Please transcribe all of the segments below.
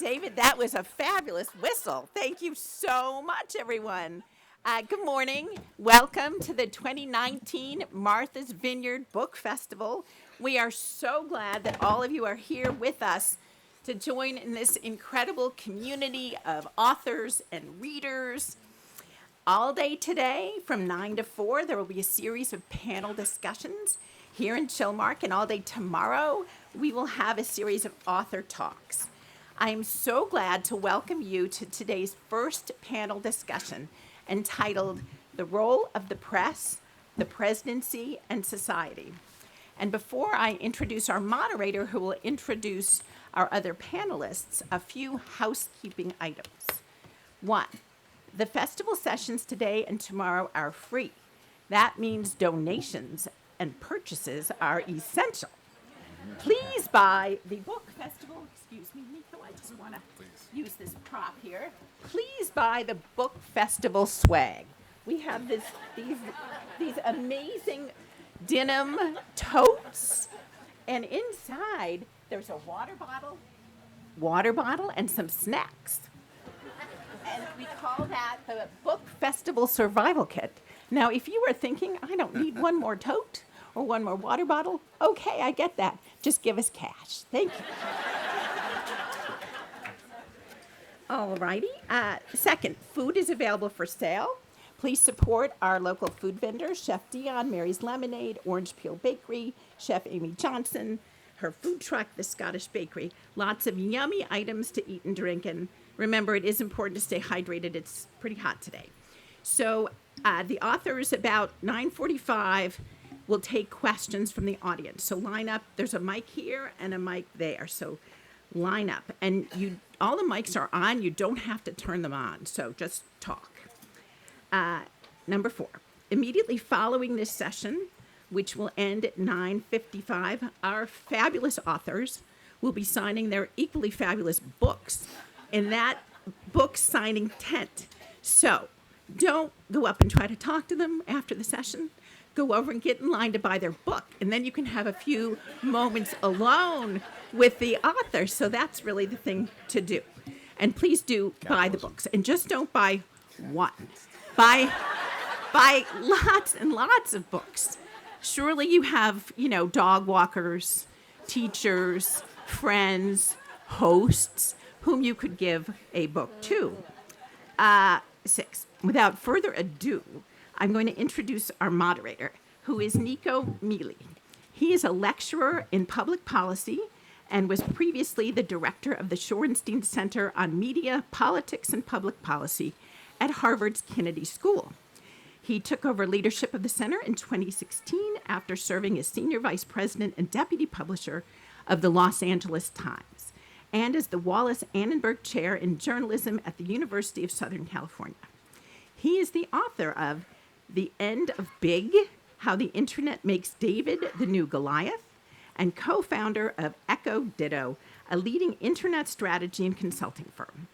David, that was a fabulous whistle. Thank you so much, everyone. Good morning. Welcome to the 2019 Martha's Vineyard Book Festival. We are so glad that all of you are here with us to join in this incredible community of authors and readers. All day today, from 9 to 4, there will be a series of panel discussions here in Chilmark, and all day tomorrow, we will have a series of author talks. I am so glad to welcome you to today's first panel discussion entitled The Role of the Press, the Presidency, and Society. And before I introduce our moderator, who will introduce our other panelists, a few housekeeping items. 1, the festival sessions today and tomorrow are free. That means donations and purchases are essential. Please buy the book festival. Excuse me, Nicco, I just want to use this prop here. Please buy the book festival swag. We have these amazing denim totes, and inside there's a water bottle, and some snacks. And we call that the Book Festival Survival Kit. Now, if you are thinking, I don't need one more tote or one more water bottle, okay, I get that. Just give us cash. Thank you. All righty. Second, food is available for sale. Please support our local food vendors, Chef Dion, Mary's Lemonade, Orange Peel Bakery, Chef Amy Johnson, her food truck, The Scottish Bakery. Lots of yummy items to eat and drink, and remember, it is important to stay hydrated. It's pretty hot today. So the authors, about 9:45, will take questions from the audience. So line up. There's a mic here and a mic there. So line up. And all the mics are on. You don't have to turn them on. So just talk. Number 4, immediately following this session, which will end at 9:55, our fabulous authors will be signing their equally fabulous books in that book signing tent. So don't go up and try to talk to them after the session. Go over and get in line to buy their book, and then you can have a few moments alone with the author. So that's really the thing to do. And please do buy the books, and just don't buy one. Buy lots and lots of books. Surely you have, dog walkers, teachers, friends, hosts, whom you could give a book to. 6, without further ado, I'm going to introduce our moderator, who is Nicco Mele. He is a lecturer in public policy and was previously the director of the Shorenstein Center on Media, Politics, and Public Policy at Harvard's Kennedy School. He took over leadership of the center in 2016 after serving as senior vice president and deputy publisher of the Los Angeles Times, and as the Wallace Annenberg Chair in Journalism at the University of Southern California. He is the author of The End of Big, How the Internet Makes David the New Goliath, and co-founder of Echo Ditto, a leading internet strategy and consulting firm.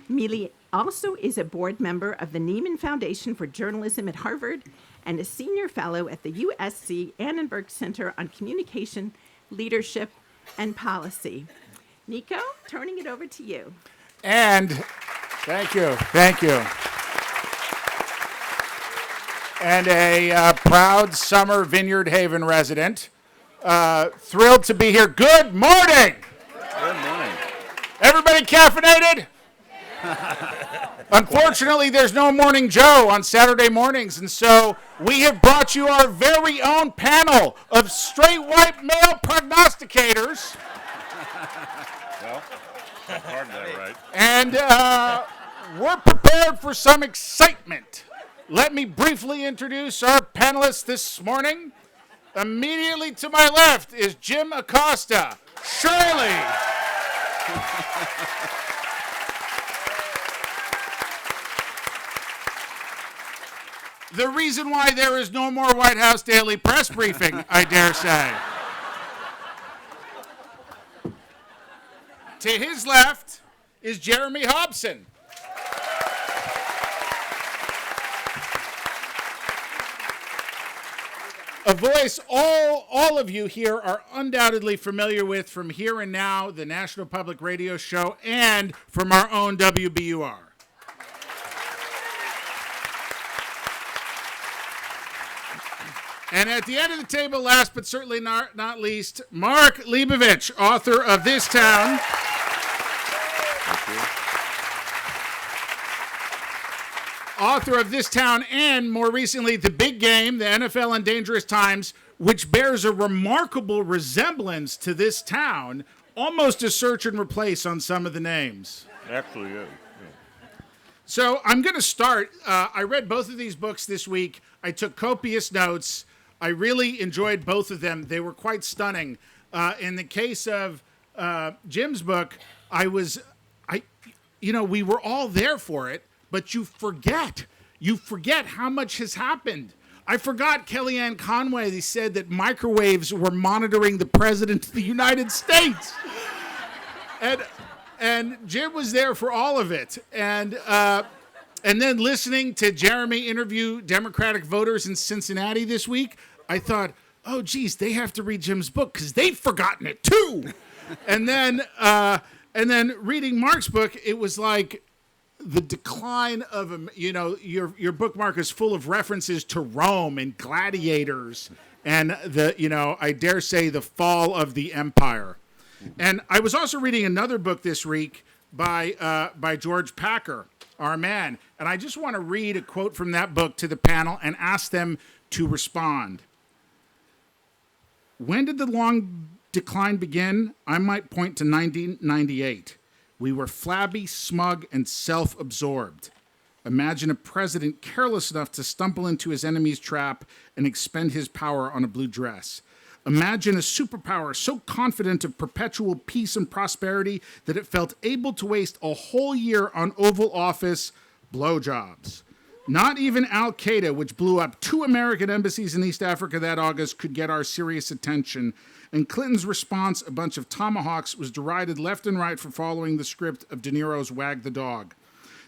Mele also is a board member of the Nieman Foundation for Journalism at Harvard and a senior fellow at the USC Annenberg Center on Communication, Leadership, and Policy. Nicco, turning it over to you. And thank you. And a proud Summer Vineyard Haven resident. Thrilled to be here. Good morning. Good morning. Everybody caffeinated? Unfortunately, there's no Morning Joe on Saturday mornings, and so we have brought you our very own panel of straight white male prognosticators. Well, hard that right. And we're prepared for some excitement. Let me briefly introduce our panelists this morning. Immediately to my left is Jim Acosta. Shirley. The reason why there is no more White House Daily Press Briefing, I dare say. To his left is Jeremy Hobson. A voice all of you here are undoubtedly familiar with from Here and Now, the National Public Radio Show, and from our own WBUR. And at the end of the table, last but certainly not least, Mark Leibovich, author of This Town. Author of This Town and, more recently, The Big Game, The NFL in Dangerous Times, which bears a remarkable resemblance to This Town, almost a search and replace on some of the names. Actually, yeah. So I'm going to start. I read both of these books this week. I took copious notes. I really enjoyed both of them. They were quite stunning. In the case of Jim's book, we were all there for it, but you forget how much has happened. I forgot Kellyanne Conway. They said that microwaves were monitoring the president of the United States. And Jim was there for all of it. And then listening to Jeremy interview Democratic voters in Cincinnati this week, I thought, oh, geez, they have to read Jim's book because they've forgotten it too. And then reading Mark's book, it was like the decline of, your bookmark is full of references to Rome and gladiators and I dare say the fall of the empire. And I was also reading another book this week by George Packer, our man. And I just want to read a quote from that book to the panel and ask them to respond. When did the long decline begin? I might point to 1998. We were flabby, smug, and self-absorbed. Imagine a president careless enough to stumble into his enemy's trap and expend his power on a blue dress. Imagine a superpower so confident of perpetual peace and prosperity that it felt able to waste a whole year on Oval Office blowjobs. Not even Al-Qaeda, which blew up 2 American embassies in East Africa that August, could get our serious attention. And Clinton's response, a bunch of tomahawks, was derided left and right for following the script of De Niro's Wag the Dog.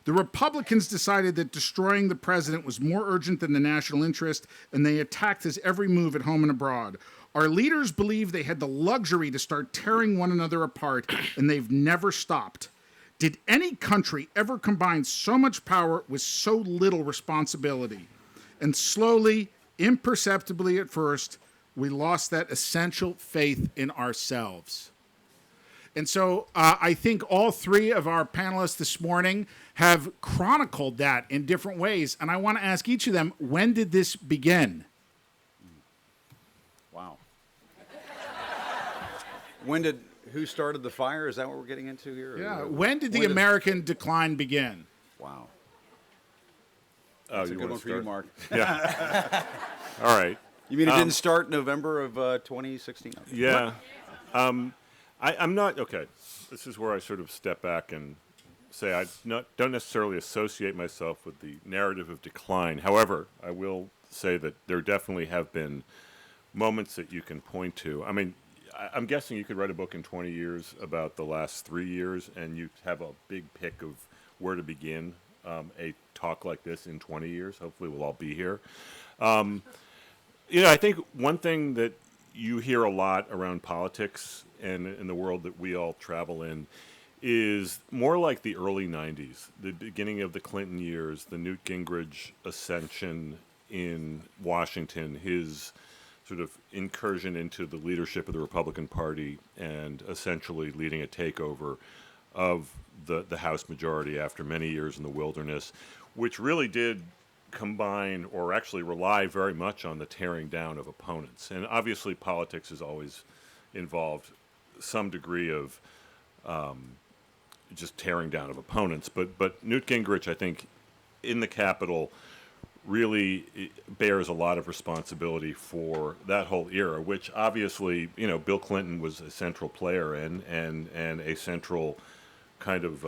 The Republicans decided that destroying the president was more urgent than the national interest, and they attacked his every move at home and abroad. Our leaders believed they had the luxury to start tearing one another apart, and they've never stopped. Did any country ever combine so much power with so little responsibility? And slowly, imperceptibly at first, we lost that essential faith in ourselves. And so I think all three of our panelists this morning have chronicled that in different ways. And I want to ask each of them, when did this begin? Wow. Who started the fire? Is that what we're getting into here? Yeah. When did the American decline begin? Wow. That's a good one for you, Mark. Yeah. All right. You mean it didn't start November of 2016? Yeah. I'm not, okay, this is where I sort of step back and say I don't necessarily associate myself with the narrative of decline. However, I will say that there definitely have been moments that you can point to. I mean, I'm guessing you could write a book in 20 years about the last 3 years, and you have a big pick of where to begin a talk like this in 20 years. Hopefully we'll all be here. I think one thing that you hear a lot around politics and in the world that we all travel in is more like the early 90s, the beginning of the Clinton years, the Newt Gingrich ascension in Washington, his sort of incursion into the leadership of the Republican Party and essentially leading a takeover of the House majority after many years in the wilderness, which really did combine or actually rely very much on the tearing down of opponents. And obviously politics has always involved some degree of just tearing down of opponents. But Newt Gingrich, I think, in the Capitol really bears a lot of responsibility for that whole era, which obviously, Bill Clinton was a central player in and a central kind of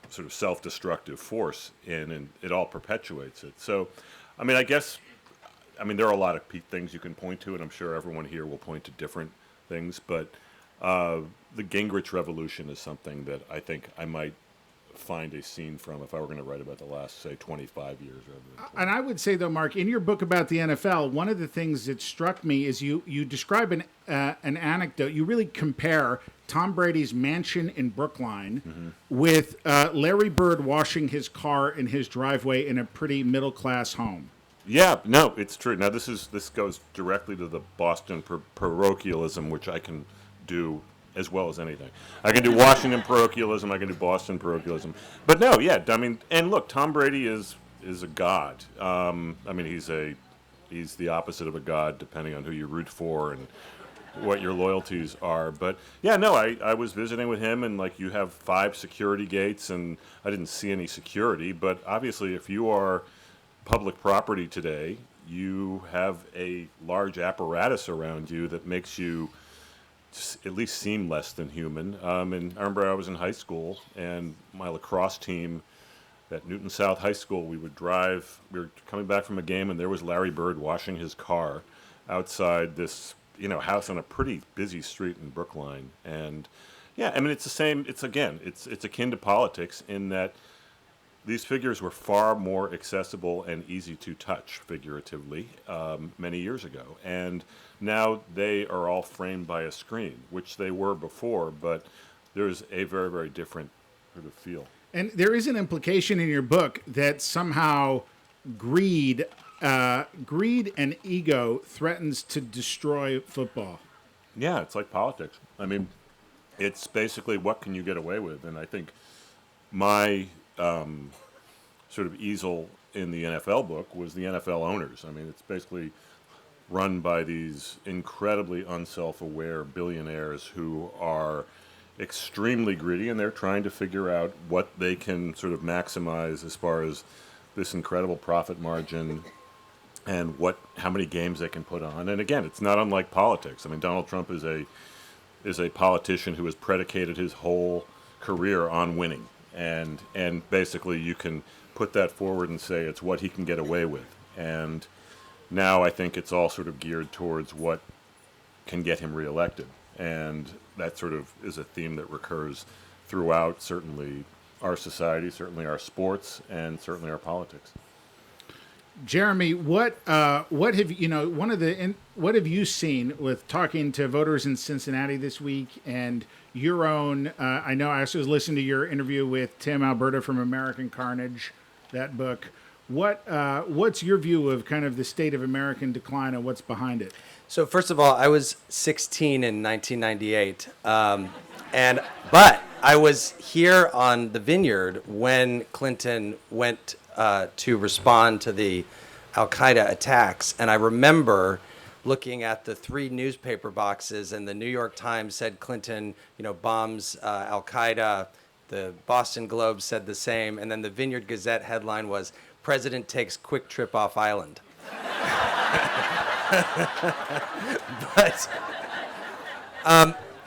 sort of self-destructive force in, and it all perpetuates it. So, there are a lot of things you can point to, and I'm sure everyone here will point to different things, but the Gingrich Revolution is something that I think I might find a scene from if I were going to write about the last, say, 25 years. Rather than 20. And I would say, though, Mark, in your book about the NFL, one of the things that struck me is you describe an anecdote. You really compare Tom Brady's mansion in Brookline with Larry Bird washing his car in his driveway in a pretty middle-class home. Yeah, no, it's true. Now, this goes directly to the Boston parochialism, which I can do as well as anything. I can do Washington parochialism, I can do Boston parochialism. But no, yeah, I mean, and look, Tom Brady is a god. I mean, he's the opposite of a god, depending on who you root for and what your loyalties are. But yeah, no, I was visiting with him, and like, you have 5 security gates, and I didn't see any security. But obviously, if you are public property today, you have a large apparatus around you that makes you at least seem less than human. And I remember I was in high school, and my lacrosse team at Newton South High School, we were coming back from a game, and there was Larry Bird washing his car outside this, house on a pretty busy street in Brookline. And yeah, I mean, it's the same. It's akin to politics in that these figures were far more accessible and easy to touch, figuratively, many years ago. And now they are all framed by a screen, which they were before, but there's a very, very different sort of feel. And there is an implication in your book that somehow greed and ego threatens to destroy football. Yeah, it's like politics. I mean, it's basically what can you get away with? And I think my sort of easel in the NFL book was the NFL owners. I mean, it's basically run by these incredibly unself-aware billionaires who are extremely greedy, and they're trying to figure out what they can sort of maximize as far as this incredible profit margin and how many games they can put on. And again, it's not unlike politics. I mean, Donald Trump is a politician who has predicated his whole career on winning. And basically you can put that forward and say it's what he can get away with. And now I think it's all sort of geared towards what can get him reelected. And that sort of is a theme that recurs throughout certainly our society, certainly our sports, and certainly our politics. Jeremy, what have what have you seen with talking to voters in Cincinnati this week, and your own? I know I also listened to your interview with Tim Alberta from American Carnage, that book. What's your view of kind of the state of American decline and what's behind it? So first of all, I was 16 in 1998, but I was here on the Vineyard when Clinton went to respond to the Al-Qaeda attacks, and I remember looking at the 3 newspaper boxes, and the New York Times said Clinton, bombs Al-Qaeda. The Boston Globe said the same, and then the Vineyard Gazette headline was "President takes quick trip off island." But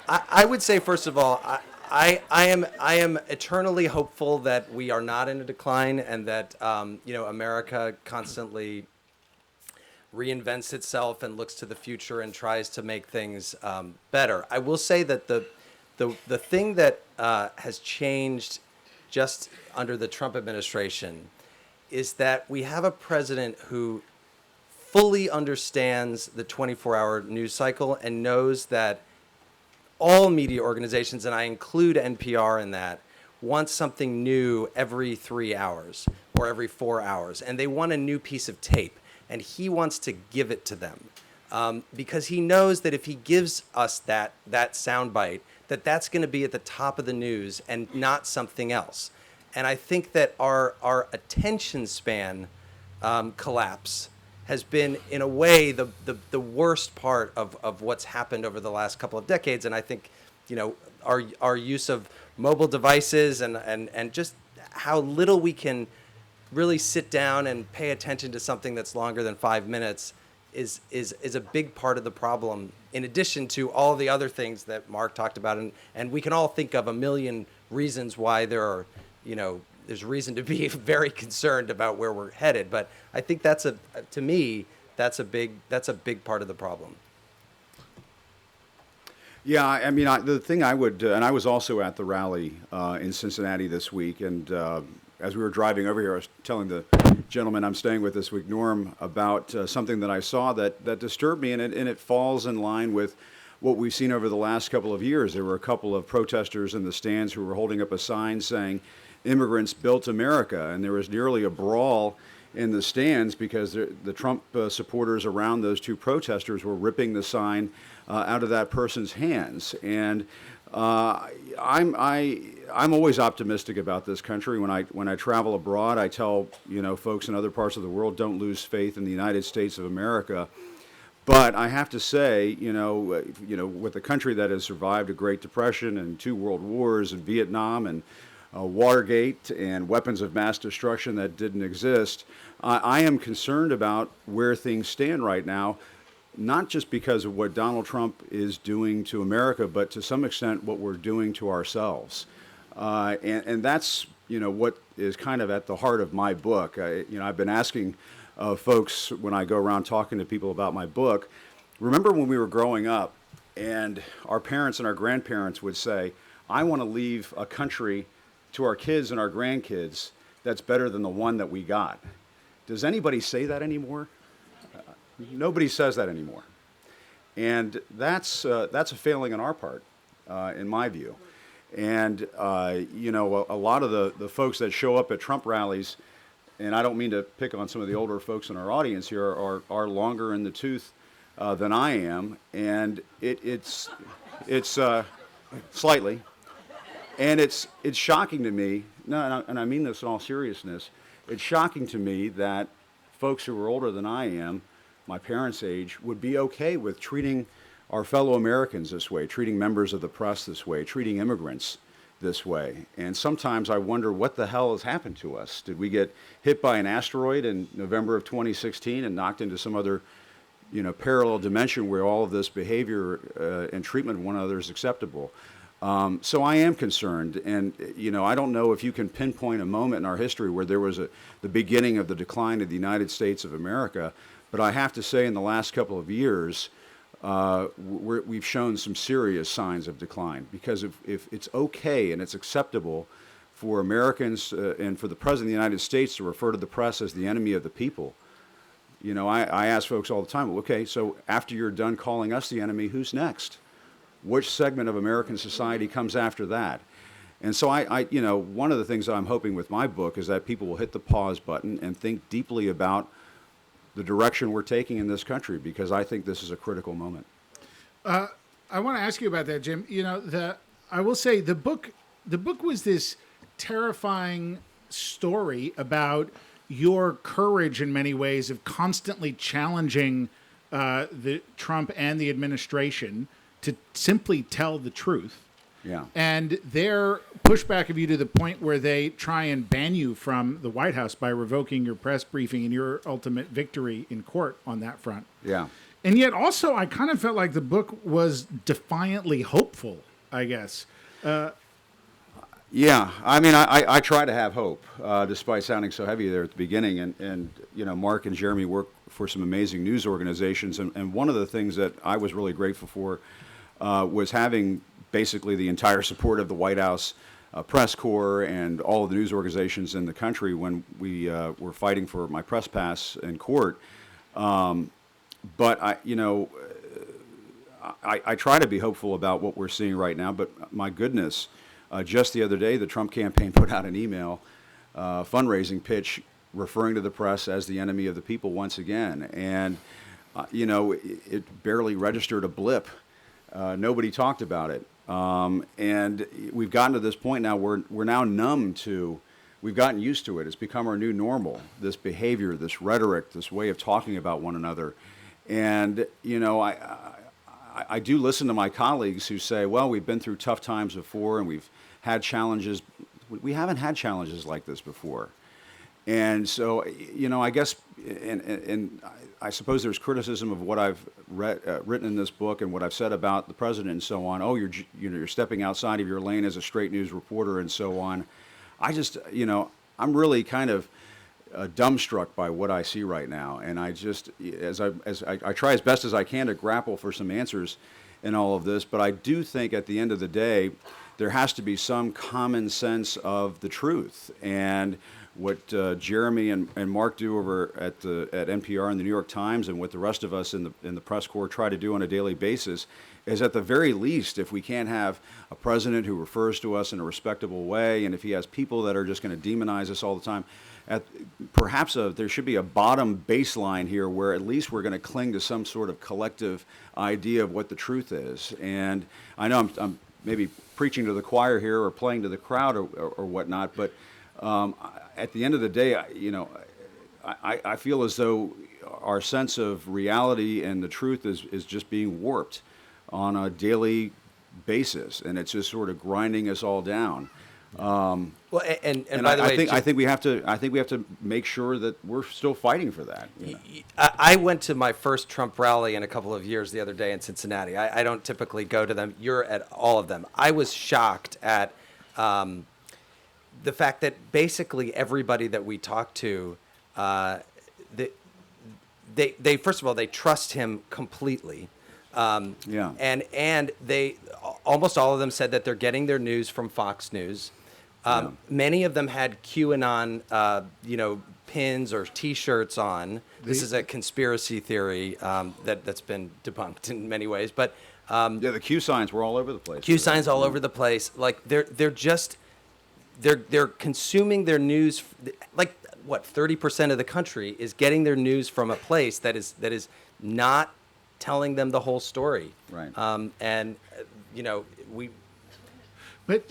I would say, first of all, I am eternally hopeful that we are not in a decline, and that America constantly reinvents itself and looks to the future and tries to make things better. I will say that the thing that has changed just under the Trump administration is that we have a president who fully understands the 24-hour news cycle and knows that all media organizations, and I include NPR in that, want something new every 3 hours or every 4 hours, and they want a new piece of tape, and he wants to give it to them because he knows that if he gives us that soundbite, that's going to be at the top of the news and not something else. And I think that our attention span collapse has been, in a way, the worst part of what's happened over the last couple of decades. And I think, our use of mobile devices and just how little we can really sit down and pay attention to something that's longer than 5 minutes is a big part of the problem, in addition to all the other things that Mark talked about. And we can all think of a million reasons why there's reason to be very concerned about where we're headed. But I think to me, that's a big part of the problem. Yeah, I mean, the thing I would, and I was also at the rally in Cincinnati this week, and as we were driving over here, I was telling the gentleman I'm staying with this week, Norm, about something that I saw that disturbed me, and it falls in line with what we've seen over the last couple of years. There were a couple of protesters in the stands who were holding up a sign saying, "Immigrants built America," and there was nearly a brawl in the stands because the Trump supporters around those two protesters were ripping the sign out of that person's hands. And I'm always optimistic about this country. When I travel abroad, I tell folks in other parts of the world, don't lose faith in the United States of America. But I have to say, with a country that has survived a Great Depression and 2 world wars and Vietnam and Watergate and weapons of mass destruction that didn't exist, I am concerned about where things stand right now, not just because of what Donald Trump is doing to America, but to some extent what we're doing to ourselves. And that's, what is kind of at the heart of my book. I've been asking folks when I go around talking to people about my book, remember when we were growing up and our parents and our grandparents would say, I want to leave a country to our kids and our grandkids that's better than the one that we got. Does anybody say that anymore? Nobody says that anymore. And that's a failing on our part, in my view. And, a lot of the folks that show up at Trump rallies, and I don't mean to pick on some of the older folks in our audience here, are longer in the tooth than I am. And it's slightly. And it's shocking to me, and I mean this in all seriousness, it's shocking to me that folks who are older than I am, my parents' age, would be okay with treating our fellow Americans this way, treating members of the press this way, treating immigrants this way. And sometimes I wonder what the hell has happened to us. Did we get hit by an asteroid in November of 2016 and knocked into some other parallel dimension where all of this behavior and treatment of one another is acceptable? So I am concerned, and I don't know if you can pinpoint a moment in our history where there was the beginning of the decline of the United States of America, but I have to say in the last couple of years, we've shown some serious signs of decline, because if it's okay and it's acceptable for Americans and for the President of the United States to refer to the press as the enemy of the people, I ask folks all the time, okay, so after you're done calling us the enemy, who's next? Which segment of American society comes after that? And so one of the things that I'm hoping with my book is that people will hit the pause button and think deeply about the direction we're taking in this country, because I think this is a critical moment. I want to ask you about that, Jim. I will say the book was this terrifying story about your courage in many ways of constantly challenging the Trump and the administration to simply tell the truth. Yeah. And their pushback of you to the point where they try and ban you from the White House by revoking your press briefing and your ultimate victory in court on that front. Yeah. And yet also I kind of felt like the book was defiantly hopeful, I guess. Yeah, I mean, I try to have hope, despite sounding so heavy there at the beginning. And Mark and Jeremy work for some amazing news organizations. And one of the things that I was really grateful for was having basically the entire support of the White House press corps and all of the news organizations in the country when we were fighting for my press pass in court. But I try to be hopeful about what we're seeing right now. But my goodness, just the other day, the Trump campaign put out an email fundraising pitch referring to the press as the enemy of the people once again. And, it barely registered a blip. Nobody talked about it. And we've gotten to this point now where we're now numb to, we've gotten used to it. It's become our new normal, this behavior, this rhetoric, this way of talking about one another. And, I do listen to my colleagues who say, well, we've been through tough times before and we've had challenges. We haven't had challenges like this before. And so, I guess, and I suppose there's criticism of what I've written in this book and what I've said about the president and so on. Oh, you're stepping outside of your lane as a straight news reporter and so on. I just, I'm really kind of dumbstruck by what I see right now. And I just, as I try as best as I can to grapple for some answers, in all of this. But I do think at the end of the day, there has to be some common sense of the truth. And what Jeremy and Mark do over at NPR and the New York Times, and what the rest of us in the press corps try to do on a daily basis, is at the very least, if we can't have a president who refers to us in a respectable way, and if he has people that are just going to demonize us all the time, perhaps there should be a bottom baseline here where at least we're going to cling to some sort of collective idea of what the truth is. And I know I'm maybe preaching to the choir here or playing to the crowd or whatnot, but at the end of the day, I feel as though our sense of reality and the truth is just being warped on a daily basis, and it's just sort of grinding us all down. Well, and by the way, I think we have to make sure that we're still fighting for that. I went to my first Trump rally in a couple of years the other day in Cincinnati. I don't typically go to them. You're at all of them. I was shocked at the fact that basically everybody that we talked to, they first of all, they trust him completely. And they almost all of them said that they're getting their news from Fox News. Many of them had QAnon, pins or T-shirts on. This is a conspiracy theory that's been debunked in many ways. But the Q signs were all over the place. Q signs all over the place. Like they're consuming their news. Like what 30% of the country is getting their news from a place that is not telling them the whole story. Right. But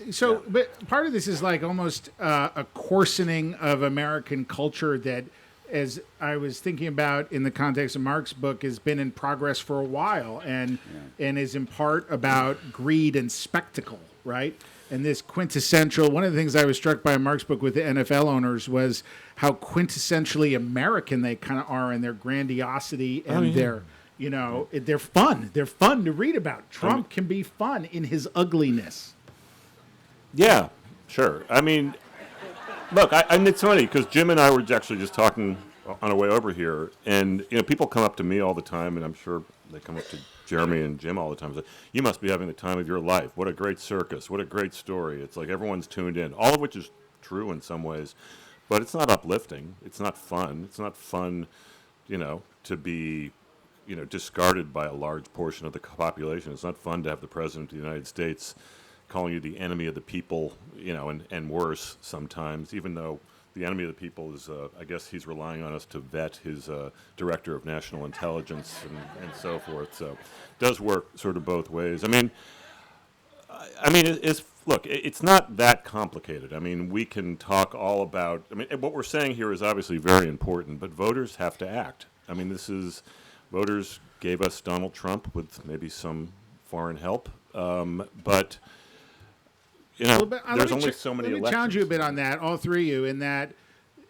part of this is like almost a coarsening of American culture that, as I was thinking about in the context of Mark's book, has been in progress for a while and is in part about greed and spectacle, right? And this quintessential, one of the things I was struck by in Mark's book with the NFL owners was how quintessentially American they kind of are in their grandiosity and they're fun. They're fun to read about. Trump can be fun in his ugliness. Yeah, sure. I mean, look, and it's funny because Jim and I were actually just talking on our way over here, and people come up to me all the time, and I'm sure they come up to Jeremy and Jim all the time and say, "You must be having the time of your life. What a great circus. What a great story." It's like everyone's tuned in, all of which is true in some ways, but it's not uplifting. It's not fun. It's not fun, to be discarded by a large portion of the population. It's not fun to have the president of the United States calling you the enemy of the people, and worse sometimes, even though the enemy of the people is, I guess he's relying on us to vet his director of national intelligence and so forth. So it does work sort of both ways. I mean, it's not that complicated. I mean, we can talk all about, what we're saying here is obviously very important, but voters have to act. I mean, voters gave us Donald Trump with maybe some foreign help, but there's only so many elections. Let me challenge you a bit on that, all three of you, in that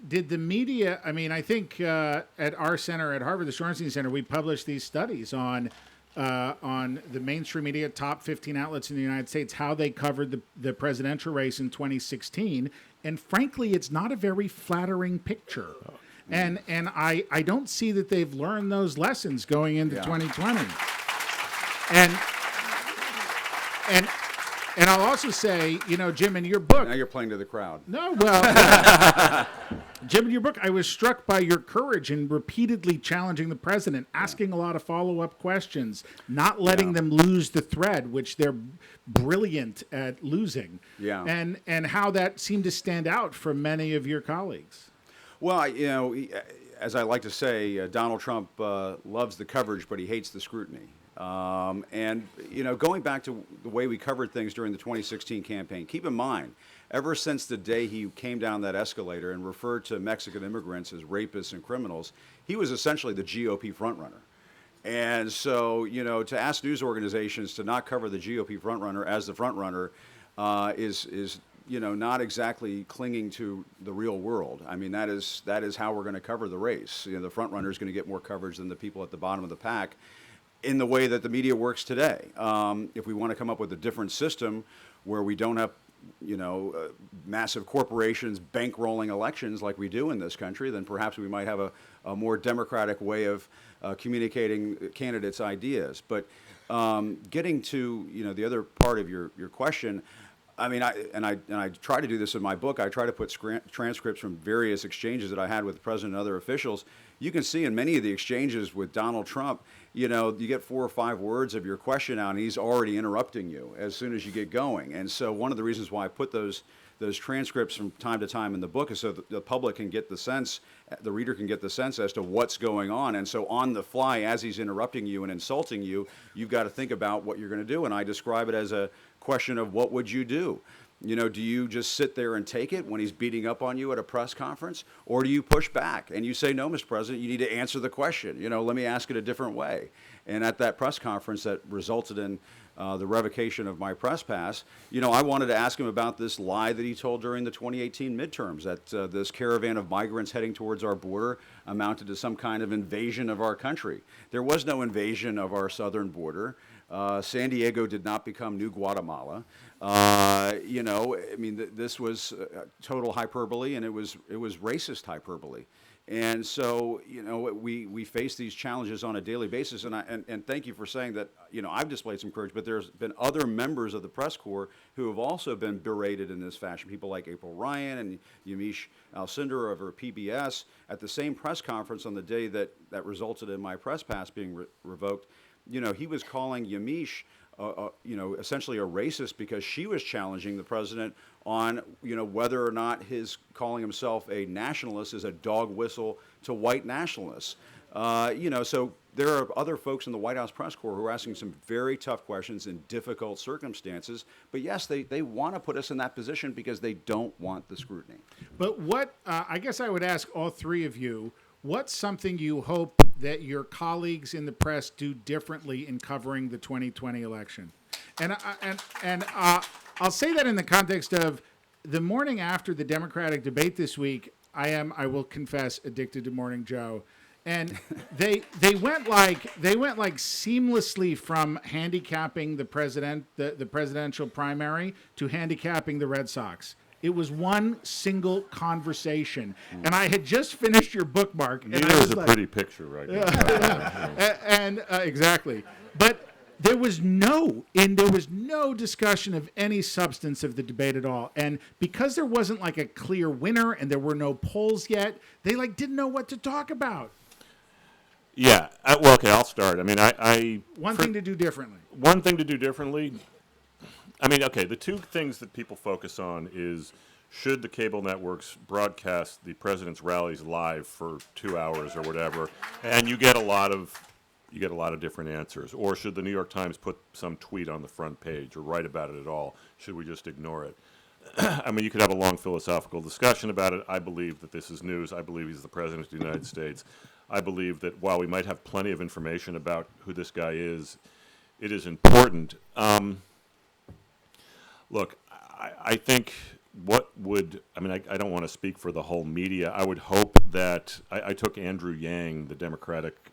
did the media, I think at our center at Harvard, the Shorenstein Center, we published these studies on the mainstream media, top 15 outlets in the United States, how they covered the presidential race in 2016. And frankly, it's not a very flattering picture. And I don't see that they've learned those lessons going into 2020. And I'll also say, Jim, in your book... Now you're playing to the crowd. No, well... Jim, in your book, I was struck by your courage in repeatedly challenging the president, asking a lot of follow-up questions, not letting them lose the thread, which they're brilliant at losing. Yeah. And how that seemed to stand out from many of your colleagues. Well, as I like to say, Donald Trump loves the coverage, but he hates the scrutiny. Going back to the way we covered things during the 2016 campaign, keep in mind, ever since the day he came down that escalator and referred to Mexican immigrants as rapists and criminals, he was essentially the GOP frontrunner. And so, to ask news organizations to not cover the GOP frontrunner as the frontrunner is not exactly clinging to the real world. I mean, that is how we're going to cover the race. The frontrunner is going to get more coverage than the people at the bottom of the pack, in the way that the media works today. If we want to come up with a different system where we don't have, massive corporations bankrolling elections like we do in this country, then perhaps we might have a more democratic way of communicating candidates' ideas. But getting to the other part of your question, I mean, I try to do this in my book. I try to put transcripts from various exchanges that I had with the president and other officials. You can see in many of the exchanges with Donald Trump, you get 4 or 5 words of your question out, and he's already interrupting you as soon as you get going. And so one of the reasons why I put those transcripts from time to time in the book is so that the public can get the sense, the reader can get the sense as to what's going on. And so on the fly, as he's interrupting you and insulting you, you've got to think about what you're going to do. And I describe it as a question of what would you do? Do you just sit there and take it when he's beating up on you at a press conference? Or do you push back and you say, no, Mr. President, you need to answer the question. Let me ask it a different way. And at that press conference that resulted in the revocation of my press pass, I wanted to ask him about this lie that he told during the 2018 midterms, that this caravan of migrants heading towards our border amounted to some kind of invasion of our country. There was no invasion of our southern border. San Diego did not become New Guatemala. This was total hyperbole, and it was racist hyperbole. And so, we face these challenges on a daily basis. And thank you for saying that, I've displayed some courage, but there's been other members of the press corps who have also been berated in this fashion. People like April Ryan and Yamiche Alcindor over PBS at the same press conference on the day that resulted in my press pass being revoked. He was calling Yamiche, essentially a racist because she was challenging the president on, whether or not his calling himself a nationalist is a dog whistle to white nationalists. So there are other folks in the White House press corps who are asking some very tough questions in difficult circumstances. But yes, they want to put us in that position because they don't want the scrutiny. But what, I guess I would ask all three of you, what's something you hope that your colleagues in the press do differently in covering the 2020 election? And I'll say that in the context of the morning after the Democratic debate this week, I will confess, addicted to Morning Joe. And they went like seamlessly from handicapping the presidential primary to handicapping the Red Sox. It was one single conversation, and I had just finished your bookmark. Neither is a pretty picture right now. And exactly, but there was no discussion of any substance of the debate at all. And because there wasn't like a clear winner, and there were no polls yet, they didn't know what to talk about. Yeah. Well, okay, I'll start. I mean, One thing to do differently. I mean, okay, the two things that people focus on is should the cable networks broadcast the president's rallies live for 2 hours or whatever, and you get a lot of different answers, or should the New York Times put some tweet on the front page or write about it at all? Should we just ignore it? I mean, you could have a long philosophical discussion about it. I believe that this is news. I believe he's the president of the United States. I believe that while we might have plenty of information about who this guy is, it is important. Look, I think I don't want to speak for the whole media. I would hope that, I took Andrew Yang, the Democratic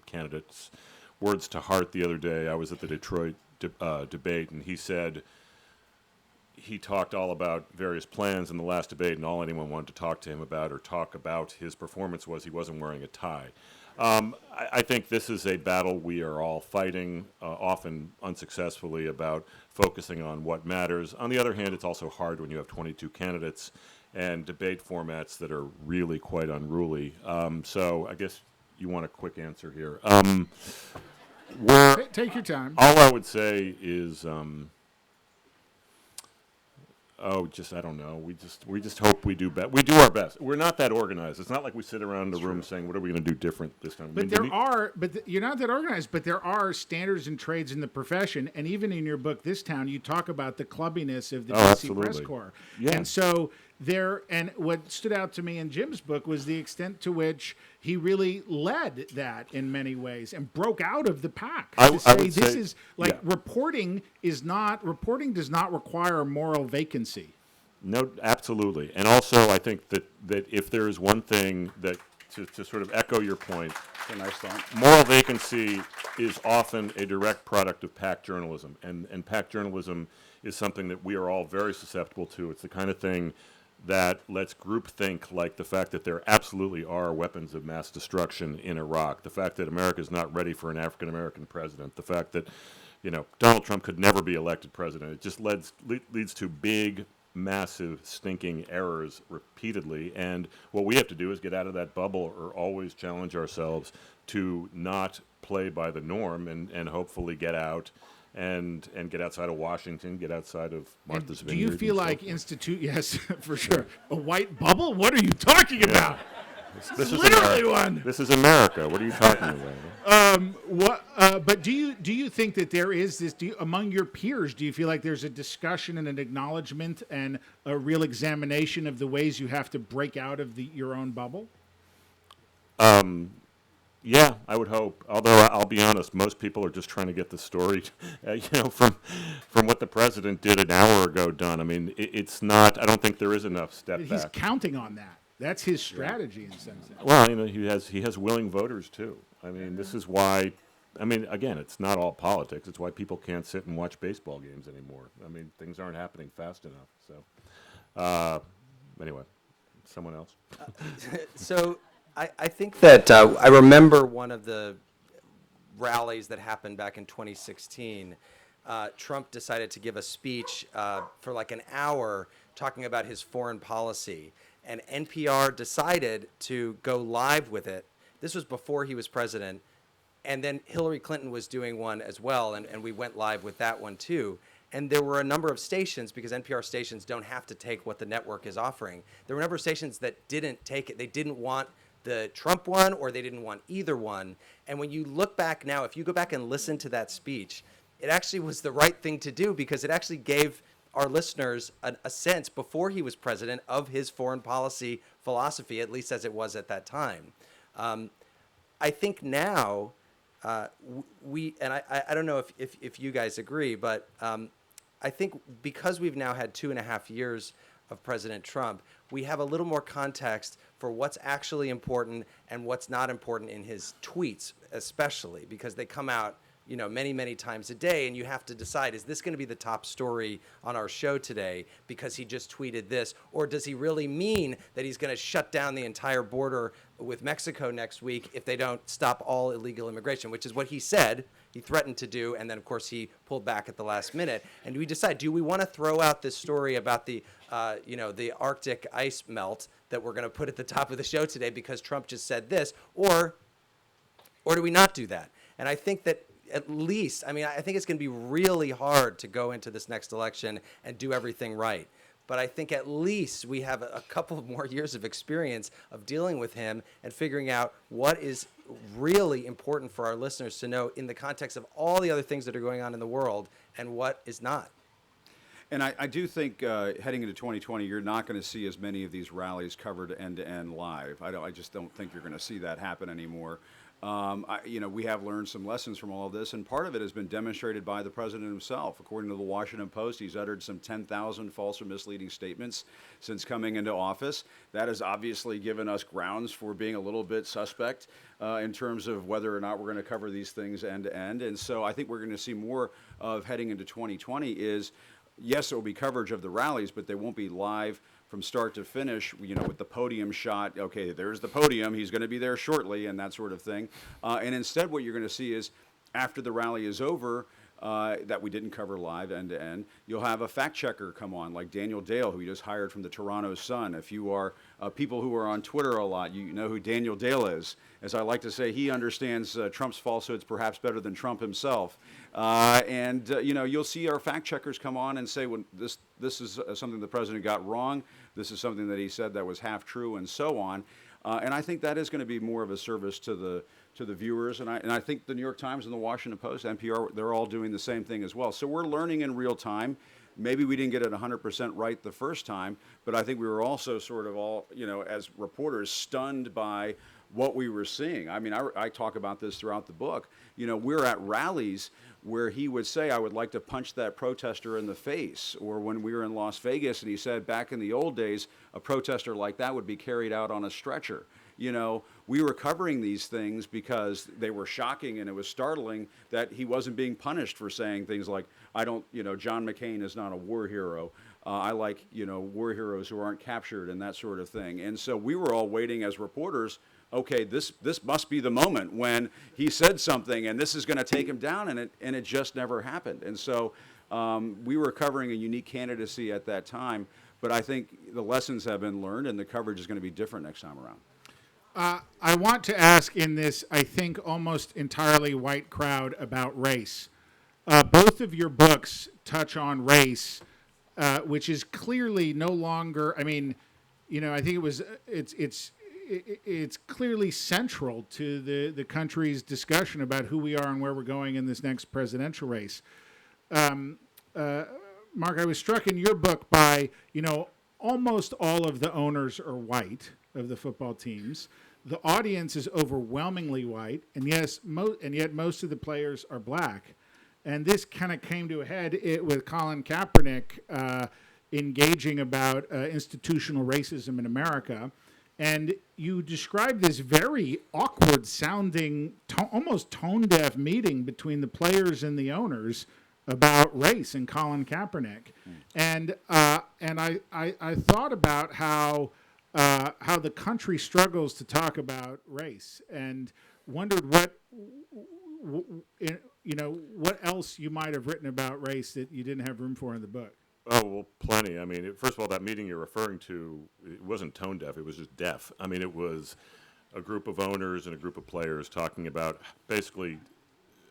candidate's words to heart the other day. I was at the Detroit debate, and he said he talked all about various plans in the last debate, and all anyone wanted to talk to him about or talk about his performance was he wasn't wearing a tie. I think this is a battle we are all fighting, often unsuccessfully, about focusing on what matters. On the other hand, it's also hard when you have 22 candidates and debate formats that are really quite unruly. So I guess you want a quick answer here. Take your time. All I would say is, I don't know. We just hope we do better. We do our best. We're not that organized. It's not like we sit around in the room saying, "What are we going to do different this time?" But you're not that organized. But there are standards and trades in the profession, and even in your book, This Town, you talk about the clubbiness of the DC press corps. Yeah. And so and what stood out to me in Jim's book was the extent to which he really led that in many ways and broke out of the pack. Reporting does not require a moral vacancy. No, absolutely. And also, I think that if there is one thing that, to sort of echo your point, that's a nice thought. Moral vacancy is often a direct product of PAC journalism. And PAC journalism is something that we are all very susceptible to. It's the kind of thing that lets groupthink, like the fact that there absolutely are weapons of mass destruction in Iraq, the fact that America is not ready for an African-American president, the fact that Donald Trump could never be elected president. It just leads to big, massive, stinking errors repeatedly. And what we have to do is get out of that bubble or always challenge ourselves to not play by the norm and hopefully get out and get outside of Washington, get outside of Martha's Vineyard. Do you feel like yes, for sure, a white bubble? What are you talking about? This is literally America. one. This is America. What are you talking about? But do you think that there is this among your peers? Do you feel like there's a discussion and an acknowledgement and a real examination of the ways you have to break out of your own bubble? Yeah, I would hope. Although I'll be honest, most people are just trying to get the story, from what the president did an hour ago done. I mean, it's not. I don't think there is enough step But back. he's counting on that. That's his strategy in some sense. Well, he has willing voters too. I mean, this is why. I mean, again, it's not all politics. It's why people can't sit and watch baseball games anymore. I mean, things aren't happening fast enough. So, anyway, someone else. So I think that I remember one of the rallies that happened back in 2016. Trump decided to give a speech for like an hour talking about his foreign policy. And NPR decided to go live with it. This was before he was president. And then Hillary Clinton was doing one as well, and we went live with that one too. And there were a number of stations, because NPR stations don't have to take what the network is offering. There were a number of stations that didn't take it. They didn't want the Trump one, or they didn't want either one. And when you look back now, if you go back and listen to that speech, it actually was the right thing to do, because it actually gave our listeners a sense before he was president of his foreign policy philosophy, at least as it was at that time. I think now we, and I don't know if you guys agree, but I think because we've now had 2.5 years of President Trump, we have a little more context for what's actually important and what's not important in his tweets, especially because they come out many, many times a day, and you have to decide, is this going to be the top story on our show today because he just tweeted this, or does he really mean that he's going to shut down the entire border with Mexico next week if they don't stop all illegal immigration, which is what he said he threatened to do, and then, of course, he pulled back at the last minute. And we decide, do we want to throw out this story about the Arctic ice melt that we're going to put at the top of the show today because Trump just said this, or do we not do that? And I think that at least, I think it's going to be really hard to go into this next election and do everything right. But I think at least we have a couple of more years of experience of dealing with him and figuring out what is really important for our listeners to know in the context of all the other things that are going on in the world and what is not. And I do think heading into 2020, you're not going to see as many of these rallies covered end-to-end live. I just don't think you're going to see that happen anymore. We have learned some lessons from all of this, and part of it has been demonstrated by the president himself. According to the Washington Post, he's uttered some 10,000 false or misleading statements since coming into office. That has obviously given us grounds for being a little bit suspect in terms of whether or not we're going to cover these things end to end. And so I think we're going to see more of heading into 2020 is, yes, there will be coverage of the rallies, but they won't be live from start to finish, with the podium shot. Okay, there's the podium. He's going to be there shortly, and that sort of thing. And instead, what you're going to see is, after the rally is over, that we didn't cover live end to end, you'll have a fact checker come on, like Daniel Dale, who you just hired from the Toronto Sun. If you are people who are on Twitter a lot, you know who Daniel Dale is. As I like to say, he understands Trump's falsehoods perhaps better than Trump himself. You'll see our fact checkers come on and say, well, this is something the president got wrong. This is something that he said that was half true, and so on. And I think that is going to be more of a service to the viewers. And I think the New York Times and the Washington Post, NPR, they're all doing the same thing as well. So we're learning in real time. Maybe we didn't get it 100% right the first time, but I think we were also sort of all, as reporters, stunned by what we were seeing. I talk about this throughout the book. We're at rallies where he would say, I would like to punch that protester in the face. Or when we were in Las Vegas and he said back in the old days, a protester like that would be carried out on a stretcher. We were covering these things because they were shocking, and it was startling that he wasn't being punished for saying things like, John McCain is not a war hero. I like, war heroes who aren't captured and that sort of thing. And so we were all waiting as reporters, okay, this must be the moment when he said something and this is going to take him down, and it just never happened. And so we were covering a unique candidacy at that time, but I think the lessons have been learned and the coverage is going to be different next time around. I want to ask in this, I think, almost entirely white crowd about race. Both of your books touch on race, which is clearly no longer, I think it's clearly central to the country's discussion about who we are and where we're going in this next presidential race. Mark, I was struck in your book by, almost all of the owners are white of the football teams. The audience is overwhelmingly white, and yet most of the players are black. And this kind of came to a head with Colin Kaepernick engaging about institutional racism in America. And you described this very awkward-sounding, almost tone-deaf meeting between the players and the owners about race and Colin Kaepernick. And I thought about how the country struggles to talk about race, and wondered what else you might have written about race that you didn't have room for in the book. Oh, well, plenty. First of all, that meeting you're referring to, it wasn't tone deaf, it was just deaf. It was a group of owners and a group of players talking about basically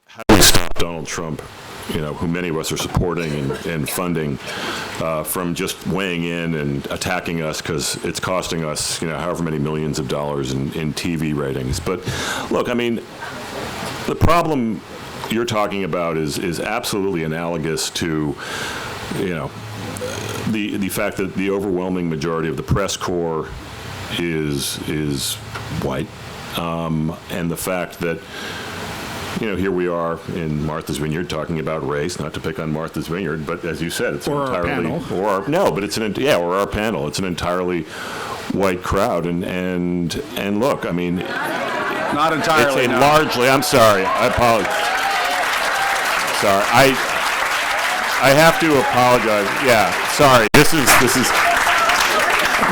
how do we stop Donald Trump, who many of us are supporting and funding, from just weighing in and attacking us because it's costing us, however many millions of dollars in TV ratings. But look, the problem you're talking about is absolutely analogous to, the fact that the overwhelming majority of the press corps is white, and the fact that here we are in Martha's Vineyard talking about race, not to pick on Martha's Vineyard, but as you said, it's or entirely our panel. Or our panel. It's an entirely white crowd, and look, Not entirely. It's largely. I'm sorry. I apologize. Sorry. I have to apologize. Yeah. Sorry. This is.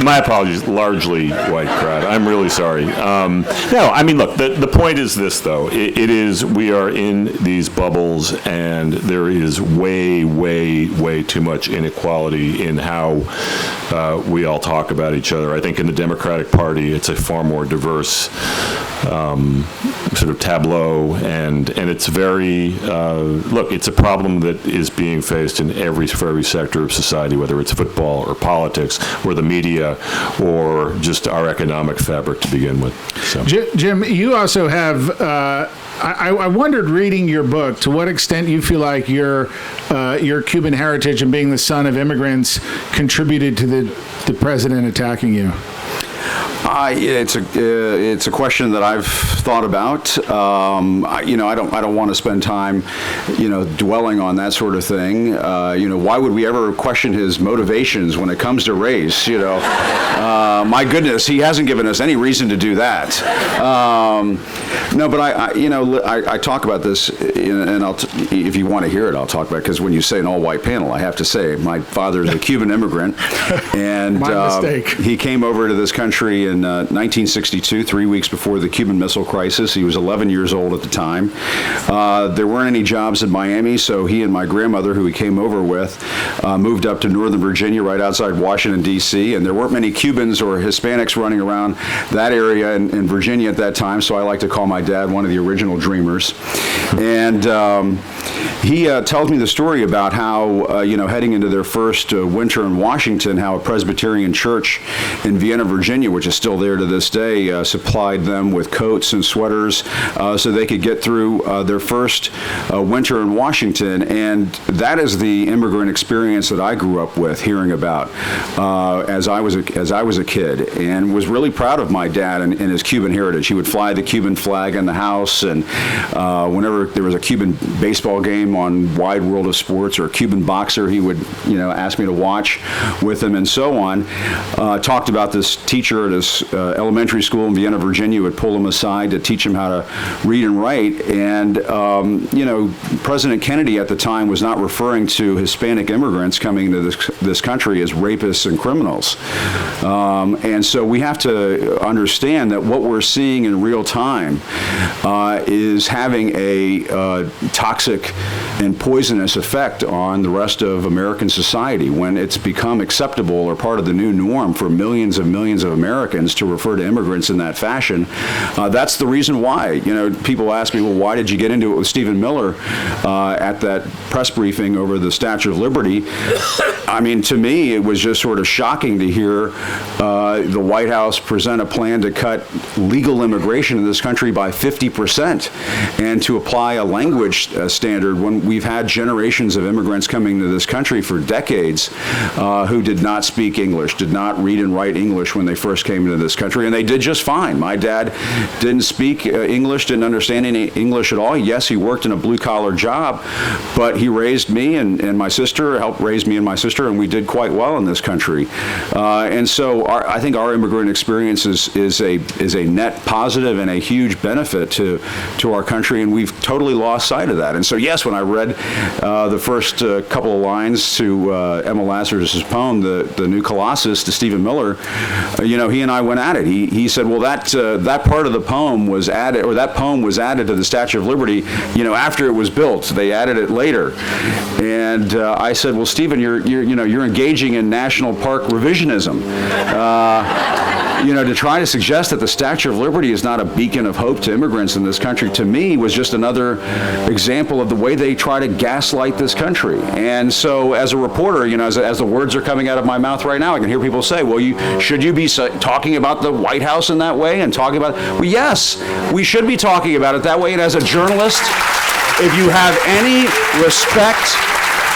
My apologies. Largely white crowd. I'm really sorry. Look. The point is this, though. It is we are in these bubbles, and there is way, way, way too much inequality in how we all talk about each other. I think in the Democratic Party, it's a far more diverse sort of tableau, and it's very look. It's a problem that is being faced in every sector of society, whether it's football or politics or the media or just our economic fabric to begin with. So. Jim, you also have. I wondered, reading your book, to what extent you feel like your Cuban heritage and being the son of immigrants contributed to the president attacking you. It's a question that I've thought about. I don't want to spend time, dwelling on that sort of thing. Why would we ever question his motivations when it comes to race? My goodness, he hasn't given us any reason to do that. No, but I talk about this, and if you want to hear it, I'll talk about it, because when you say an all-white panel, I have to say my father is a Cuban immigrant, and my mistake. He came over to this country in 1962, 3 weeks before the Cuban Missile Crisis. He was 11 years old at the time. There weren't any jobs in Miami, so he and my grandmother, who he came over with, moved up to Northern Virginia, right outside Washington, D.C., and there weren't many Cubans or Hispanics running around that area in Virginia at that time, so I like to call my dad one of the original dreamers. And he tells me the story about how, heading into their first winter in Washington, how a Presbyterian church in Vienna, Virginia, which is still there to this day, supplied them with coats and sweaters so they could get through their first winter in Washington. And that is the immigrant experience that I grew up with, hearing about as I was a kid, and was really proud of my dad and his Cuban heritage. He would fly the Cuban flag in the house, and whenever there was a Cuban baseball game on Wide World of Sports or a Cuban boxer, he would ask me to watch with him and so on. Talked about this teacher at his his elementary school in Vienna, Virginia, would pull him aside to teach him how to read and write. And, President Kennedy at the time was not referring to Hispanic immigrants coming into this country as rapists and criminals. And so we have to understand that what we're seeing in real time is having a toxic and poisonous effect on the rest of American society when it's become acceptable or part of the new norm for millions of Americans to refer to immigrants in that fashion. That's the reason why. People ask me, well, why did you get into it with Stephen Miller at that press briefing over the Statue of Liberty? I mean, to me, it was just sort of shocking to hear the White House present a plan to cut legal immigration in this country by 50% and to apply a language standard when we've had generations of immigrants coming to this country for decades who did not speak English, did not read and write English when they first came into this country, and they did just fine. My dad didn't speak English, didn't understand any English at all. Yes, he worked in a blue-collar job, but he raised me and my sister, helped raise me and my sister, and we did quite well in this country. And so I think our immigrant experience is a net positive and a huge benefit to our country, and we've totally lost sight of that. And so, yes, when I read the first couple of lines to Emma Lazarus's poem, the New Colossus, to Stephen Miller, he and I went at it. He said, well, that part of the poem was added, or that poem was added to the Statue of Liberty, after it was built. They added it later. And I said, well, Stephen, you're engaging in national park revisionism. To try to suggest that the Statue of Liberty is not a beacon of hope to immigrants in this country, to me, was just another example of the way they try to gaslight this country. And so, as a reporter, as the words are coming out of my mouth right now, I can hear people say, well, should you be talking about the White House in that way and talking about, well, yes, we should be talking about it that way. And as a journalist, if you have any respect